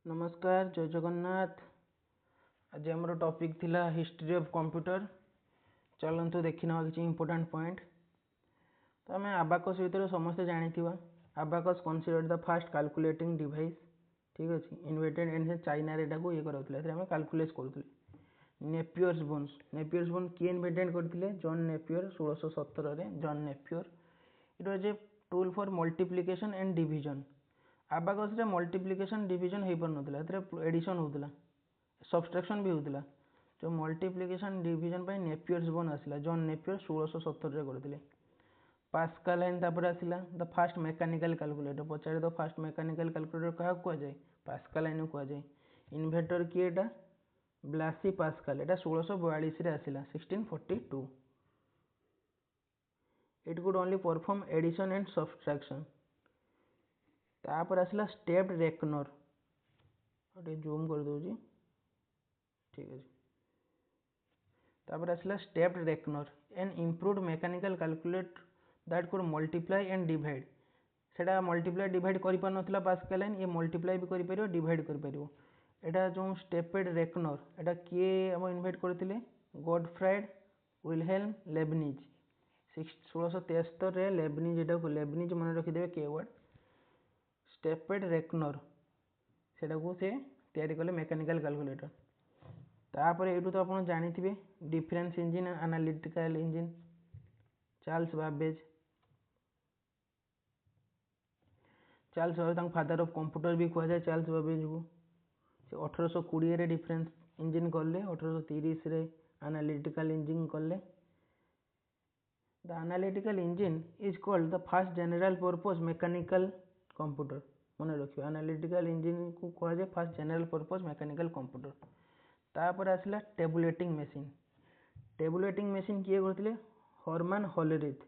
नमस्कार जय जगन्नाथ। आज आम टॉपिक थिला हिस्ट्री ऑफ कंप्यूटर। चलतु देखना किसी इंपोर्टेंट पॉइंट। तो आम आबाकस भितर समस्ते जानी abacus considered the first calculating device. ठीक अच्छे इन्वेंटेड एंड चाइना रे ये कराऊे कैलकुलेट करूँ। नेपियर्स बोन किए इन्वेंटेड करते John Napier 1617 John Napier. It was a tool for multiplication and division. Abacus रे मल्टीप्लिकेशन डिविजन हो पार ना एडिशन होता सबट्रैक्शन भी होता। जो मल्टीप्लिकेशन डिविजन नेपियर्स बोन आसला जॉन नेपियर 1617 करते। पास्कल एंड तापर आसला द फास्ट मेकानिकल कैलकुलेटर। पचारे द फास्ट मेकानिकल कैलकुलेटर क्या कहुए पास्कल एंड कहुए। इन्वेंटर किए ब्लासी पास्कल। एटा 1642 आसला 1642। It could only perform addition and subtraction. तापर आसला स्टेप्ड रेकनर। जूम कर दूसरी। ठीक अच्छे तापर आसला stepped reckoner N improved mechanical calculate that could multiply and divide. सेटा मल्टीप्लाई डिवाइड कर पार नथिला पास्कल एंड ये मल्टीप्लाई भी कर पारिबो डिवाइड कर पारिबो। एटा जो स्टेपेड रेकनर एटा किए हम इन्वेंट करथिले गॉडफ्राइड विलहेल्म लेबनिज 1673 रे। लेबनिज एटा लेबनिज मन रखिदेबे कीवर्ड स्टेपेड रेकनर सेटा को से तैयारी कले मेकानिकल कैलकुलेटर। तापर एटू तो आप जानी difference engine analytical engine Charles Babbage. Charles Babbage father of computer भी कहुए चार्ल्स बाबेज को। 1820 रे डिफरेंस इंजिन कले 1830 रे एनालिटिकल इंजिन कले। The analytical engine is called the first general purpose mechanical computer. मन रखिए एनालिटिकल इंजिन को कहुए first general purpose mechanical computer. तापर आसला टेबुलेटिंग मशीन। टेबुलेटिंग मशीन किए करते हरमान हॉलरिथ।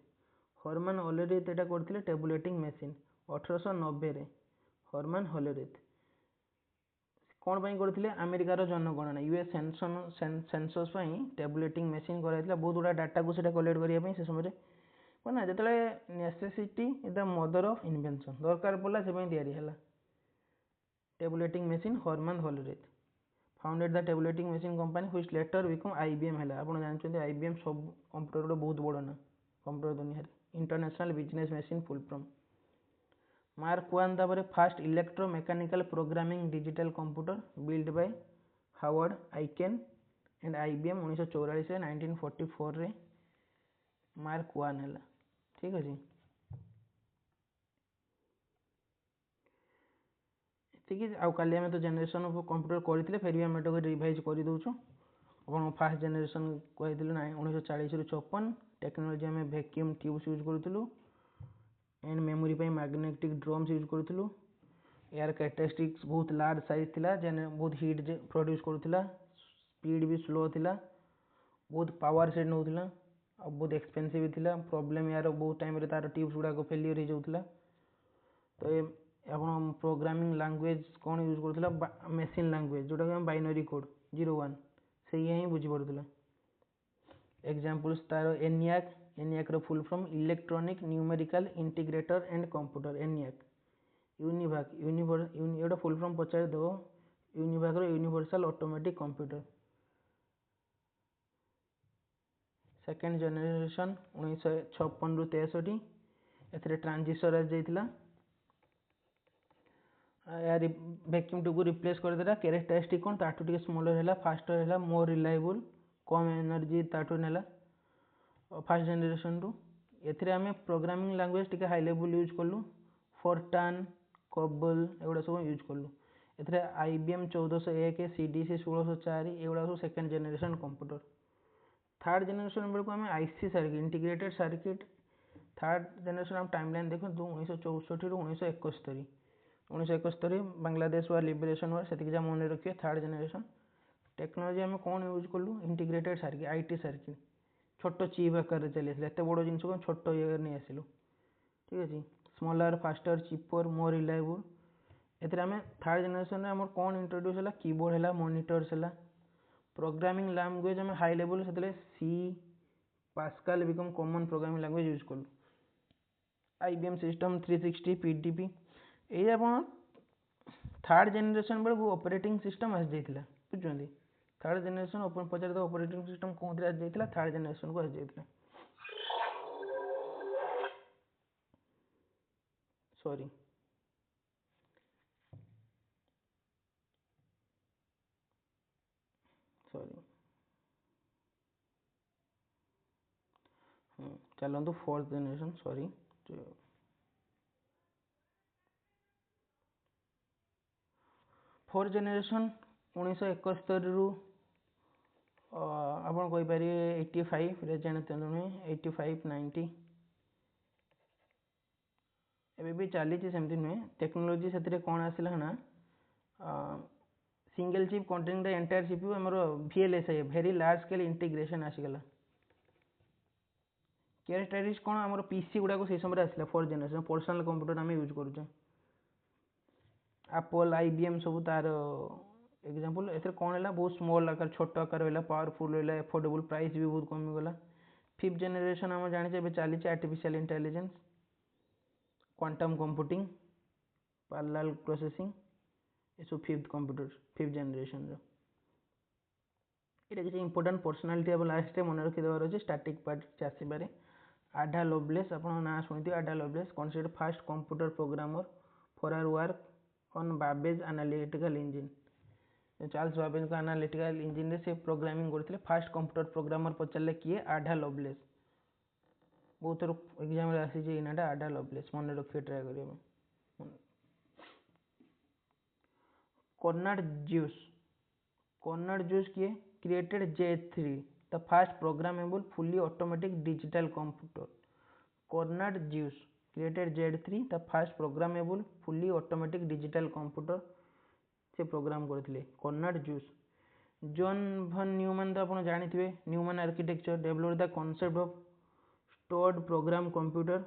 हरमान हॉलरिथ एटा करते टेबुलेटिंग मशीन 1890 रे। हरमान हॉलरिथ कौन पाई करते अमेरिकार जनगणना यूएस सेंसस टेबुलेटिंग मशीन कराइला। बहुत गुड़ा डाटा को कलेक्ट करने से समय ना जो necessity is the mother of invention दरकार पड़ा से या tabulating machine Harman Hollerith founded the tabulating machine company which letter become IBM है। आप जानते आईबीएम सब कंप्यूटर गोटे बहुत बड़ ना कंप्यूटर दुनिया international business machine full form. Mark one तापर first electro mechanical programming digital computer build by Howard Aiken and IBM 1944 1944 रे मार्क वन है। ठीक अच्छे काली आम तो जेनेरेशन ऑफ कंप्यूटर करते फिर भी आम रिवाइज कर दूँ। आप फास्ट जेनेरेशन कही 1940 ରୁ 54 टेक्नोलोजी आम वैक्यूम ट्यूब्स यूज करूँ एंड मेमोरी पे मैग्नेटिक ड्रम्स यूज करूँ। यार कैरेक्टरिस्टिक्स बहुत लार्ज साइज थिला बहुत हीट प्रोड्यूस करूला स्पीड भी स्लो थिला बहुत पावर सेट नौला और बहुत एक्सपेंसिव थिला। प्रॉब्लम यार बहुत टाइम रे तार ट्यूब्स गुड़ाक फेलियर हो जाऊला। तो आप प्रोग्रामिंग लैंग्वेज कौन यूज करूला मशीन लैंग्वेज जोटा कि बाइनरी कोड 01 से ही बुझीपड़ा। एग्जांपल्स तार एनियाक एनियाक रो full from electronic numerical integrator and computer ENIAC. UNIVAC universe full from पचार दो यूनिभाक रो universal automatic computer. Second generation 1956 ରୁ 63 एथरे ट्रांजिस्टर आ जाइतिला यार वैक्यूम ट्यूब को रिप्लेस कर देला। कैरेक्टरिस्टिक कौन ताठू टिके स्मॉलर हैला फास्टर हैला मोर रिलायबल कम एनर्जी ताठू नेला फास्ट जेनेरेशन रू। एथरे आमे प्रोग्रामिंग लैंग्वेज टिके हाई लेवल यूज कलु फोर्टान कोबल एगुड़ा सब यूज कलु। एथरे आईबीएम 1401 सीडीसी 1604 एगुड़ा सब second generation computer. Third generation बेलू आम IC circuit integrated circuit third generation आम टाइमलाइन देखो 1964 ରୁ 1971 1971 बांग्लादेश वार लिबरेशन वार से मन रखिए। थर्ड जेनेरेशन टेक्नोलोजी आम कौन यूज कलु इंटीग्रेटेड सर्किट आईटी सर्किट छोट चिप आकार चली एत बड़ जिन को छोट ये नहीं आसलु। ठीक अच्छे smaller faster cheaper more reliable. एम थर्ड जेनेरेशन आम कौन इंट्रोड्यूस है कीबोर्ड है मॉनिटर्स है। प्रोग्रामिंग लैंग्वेज आम हाई लेवल से C Pascal become common programming language use कलु। आईबीएम सिस्टम 360 पीडीपी ये थर्ड जेनेरेशन बेलू ऑपरेटिंग सिस्टम आसी जाइतिला बुझुछंती थर्ड जेनेरेशन ओपन पचार ऑपरेटिंग सिस्टम कोन आसी जाइतिला थर्ड जेनेरेशन को आसी जाइतिला सॉरी सॉरी चलतु fourth generation sorry fourth generation 1971 रु आप कहीपर 85 जानते नुहे 85 90 एबे भी चली सेमती नुहे टेक्नोलोजी से कौन आसला ना single chip containing the entire CPU हमर VLSI very large scale integration आसीगला कैरेक्टरिस्टिक्स कौन आम पीसी गुड़ाक से समय आसला फोर्थ जेनेरेशन पर्सनल कंप्यूटर आम यूज करुचे एप्पल IBM सब तार एग्जांपल एथरे कौन है बहुत स्मॉल आकार छोट आकार है पावरफुल है एफोर्डेबल प्राइस भी बहुत कमीगला फिफ्थ जेनेरेशन आम जाने चली artificial intelligence quantum computing parallel processing ये सब फिफ्थ जेनेरेशन ये किसी इंपोर्टेंट पर्सनालिटी अब लास्ट मन रखिदेवर अच्छे स्टाटिक पार्ट आसपे आडा लवलेस आप ना शुणी Ada Lovelace considered first computer programmer for our work on Babbage analytical engine Charles Babbage का एनालिटिकल इंजिन से प्रोग्रामिंग करते फास्ट कंप्यूटर प्रोग्रामर पचारे किए आडा लवलेस बहुत थर एग्जाम आसी नाटा आडा लवलेस मन रखिए ट्राए करेंगे कर्नाड ज्यूस किए created J3 the first programmable fully automatic digital computer Konrad Zuse created Z3 the first programmable fully automatic digital computer से प्रोग्राम करते Konrad Zuse John von Neumann तो आप जानते Neumann architecture develop the concept of stored program computer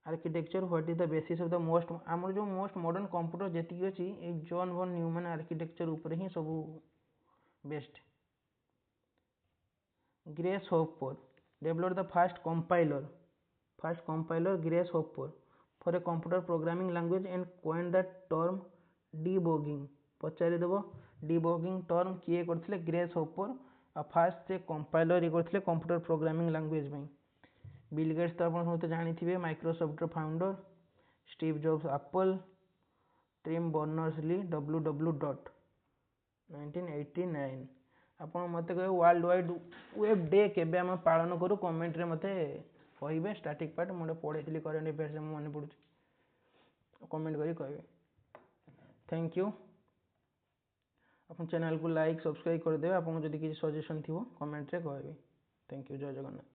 architecture what is the basis of the most आमर जो most modern computer जी अच्छी John von Newman architecture उपर ही सब best Grace Hopper develop the first compiler Grace Hopper for a computer programming language and coined the term debugging पचारिदेव debugging term किए करथिले Grace Hopper आ फास्ट से compiler ये करथिले कंप्यूटर प्रोग्रामिंग लैंग्वेज में बिल गेट्स तो आप समस्त जानी Microsoft founder Steve Jobs Apple Tim Berners Lee www.1989 आप मत कहे वर्ल्ड वाइड वेब डे केबे आम पालन करूँ कमेंट रे मते कहे स्टाटिक पार्ट मुझे पढ़ी करेंट अफेयर्स मन पड़ू कमेंट करी कहे थैंक यू आप चैनल को लाइक सब्सक्राइब करदे आपको जदि किसी सजेशन थी कमेंट रे कहे थैंक यू जय जगन्नाथ।